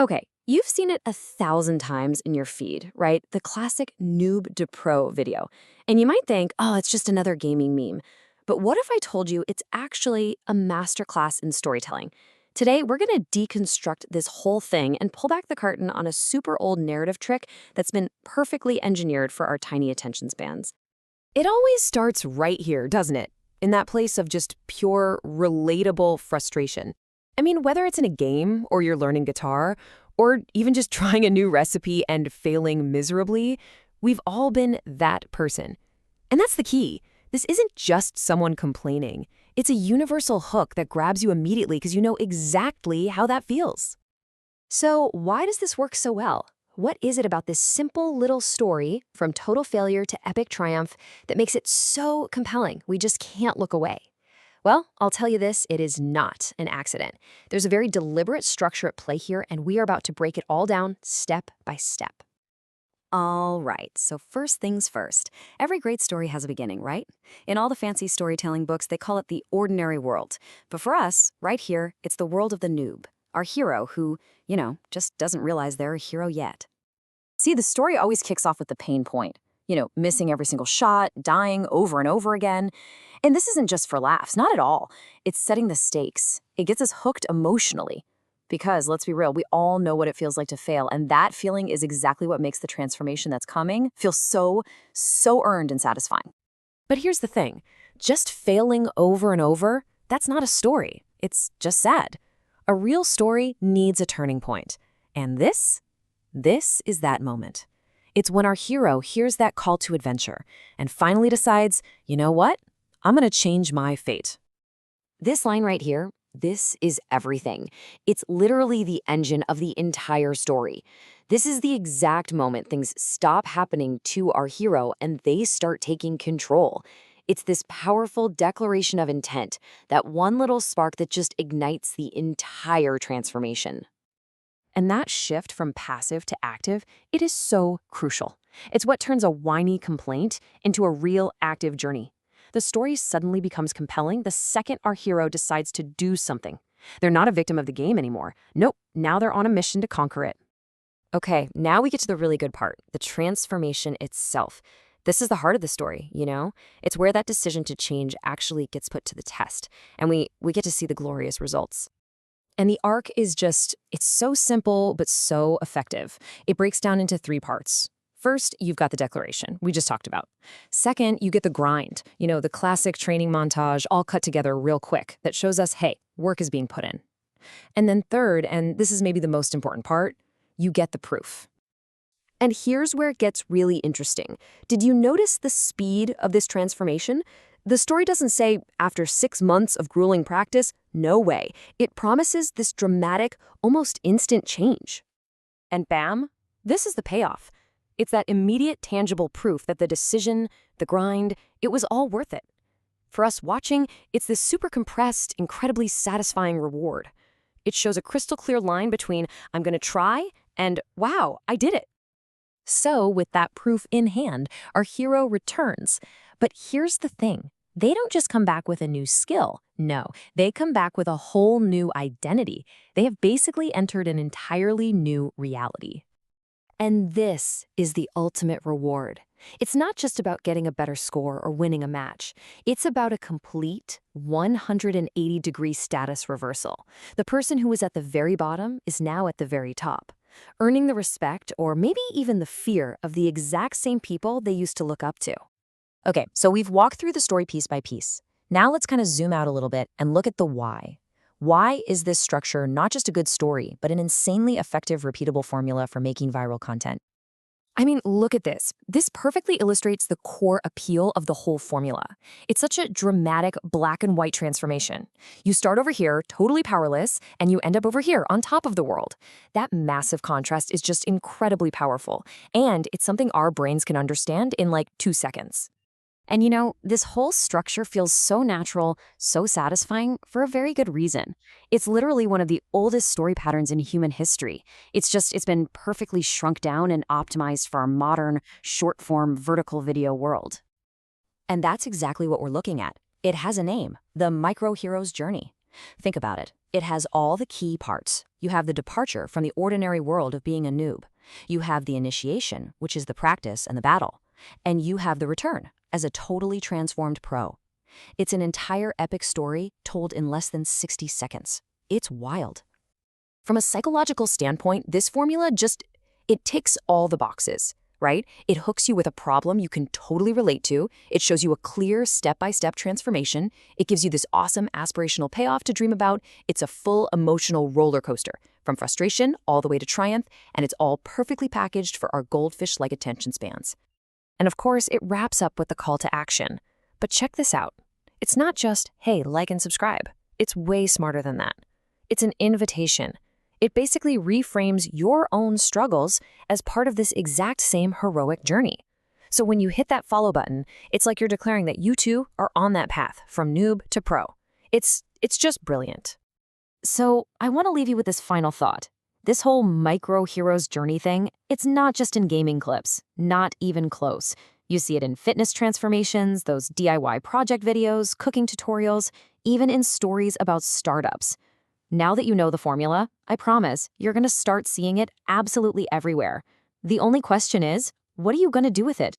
Okay, you've seen it 1,000 times in your feed, right? The classic Noob to Pro video. And you might think, oh, it's just another gaming meme. But what if I told you it's actually a masterclass in storytelling? Today, we're going to deconstruct this whole thing and pull back the curtain on a super old narrative trick that's been perfectly engineered for our tiny attention spans. It always starts right here, doesn't it? In that place of just pure, relatable frustration. I mean, whether it's in a game, or you're learning guitar, or even just trying a new recipe and failing miserably, we've all been that person. And that's the key. This isn't just someone complaining. It's a universal hook that grabs you immediately because you know exactly how that feels. So, why does this work so well? What is it about this simple little story, from total failure to epic triumph, that makes it so compelling we just can't look away? Well, I'll tell you this, it is not an accident. There's a very deliberate structure at play here, and we are about to break it all down step by step. All right, so first things first. Every great story has a beginning, right? In all the fancy storytelling books, they call it the ordinary world. But for us, right here, it's the world of the noob, our hero who, just doesn't realize they're a hero yet. See, the story always kicks off with the pain point. Missing every single shot, dying over and over again. And this isn't just for laughs, not at all. It's setting the stakes. It gets us hooked emotionally. Because, let's be real, we all know what it feels like to fail, and that feeling is exactly what makes the transformation that's coming feel so earned and satisfying. But here's the thing. Just failing over and over, that's not a story. It's just sad. A real story needs a turning point. And this is that moment. It's when our hero hears that call to adventure and finally decides, you know what? I'm going to change my fate. This line right here, this is everything. It's literally the engine of the entire story. This is the exact moment things stop happening to our hero and they start taking control. It's this powerful declaration of intent, that one little spark that just ignites the entire transformation. And that shift from passive to active, it is so crucial. It's what turns a whiny complaint into a real active journey. The story suddenly becomes compelling the second our hero decides to do something. They're not a victim of the game anymore. Nope, now they're on a mission to conquer it. Okay, now we get to the really good part, the transformation itself. This is the heart of the story, It's where that decision to change actually gets put to the test, and we get to see the glorious results. And the arc is it's so simple, but so effective. It breaks down into 3 parts. First, you've got the declaration we just talked about. Second, you get the grind, the classic training montage all cut together real quick that shows us, hey, work is being put in. And then third, and this is maybe the most important part, you get the proof. And here's where it gets really interesting. Did you notice the speed of this transformation? The story doesn't say, after 6 months of grueling practice, no way. It promises this dramatic, almost instant change. And bam, this is the payoff. It's that immediate, tangible proof that the decision, the grind, it was all worth it. For us watching, it's this super compressed, incredibly satisfying reward. It shows a crystal clear line between, I'm going to try, and wow, I did it. So, with that proof in hand, our hero returns. But here's the thing. They don't just come back with a new skill. No, they come back with a whole new identity. They have basically entered an entirely new reality. And this is the ultimate reward. It's not just about getting a better score or winning a match. It's about a complete 180-degree status reversal. The person who was at the very bottom is now at the very top, earning the respect or maybe even the fear of the exact same people they used to look up to. Okay, so we've walked through the story piece by piece. Now let's kind of zoom out a little bit and look at the why. Why is this structure not just a good story, but an insanely effective, repeatable formula for making viral content? I mean, look at this. This perfectly illustrates the core appeal of the whole formula. It's such a dramatic black and white transformation. You start over here, totally powerless, and you end up over here, on top of the world. That massive contrast is just incredibly powerful, and it's something our brains can understand in like 2 seconds. And this whole structure feels so natural, so satisfying for a very good reason. It's literally one of the oldest story patterns in human history. It's been perfectly shrunk down and optimized for our modern, short-form, vertical video world. And that's exactly what we're looking at. It has a name, the micro hero's journey. Think about it. It has all the key parts. You have the departure from the ordinary world of being a noob. You have the initiation, which is the practice and the battle. And you have the return as a totally transformed pro. It's an entire epic story told in less than 60 seconds. It's wild. From a psychological standpoint, this formula it ticks all the boxes, right? It hooks you with a problem you can totally relate to. It shows you a clear step-by-step transformation. It gives you this awesome aspirational payoff to dream about. It's a full emotional roller coaster, from frustration all the way to triumph, and it's all perfectly packaged for our goldfish-like attention spans. And of course, it wraps up with the call to action. But check this out. It's not just, hey, like and subscribe. It's way smarter than that. It's an invitation. It basically reframes your own struggles as part of this exact same heroic journey. So when you hit that follow button, it's like you're declaring that you too are on that path from noob to pro. It's just brilliant. So I want to leave you with this final thought. This whole micro hero's journey thing, it's not just in gaming clips, not even close. You see it in fitness transformations, those DIY project videos, cooking tutorials, even in stories about startups. Now that you know the formula, I promise you're going to start seeing it absolutely everywhere. The only question is, what are you going to do with it?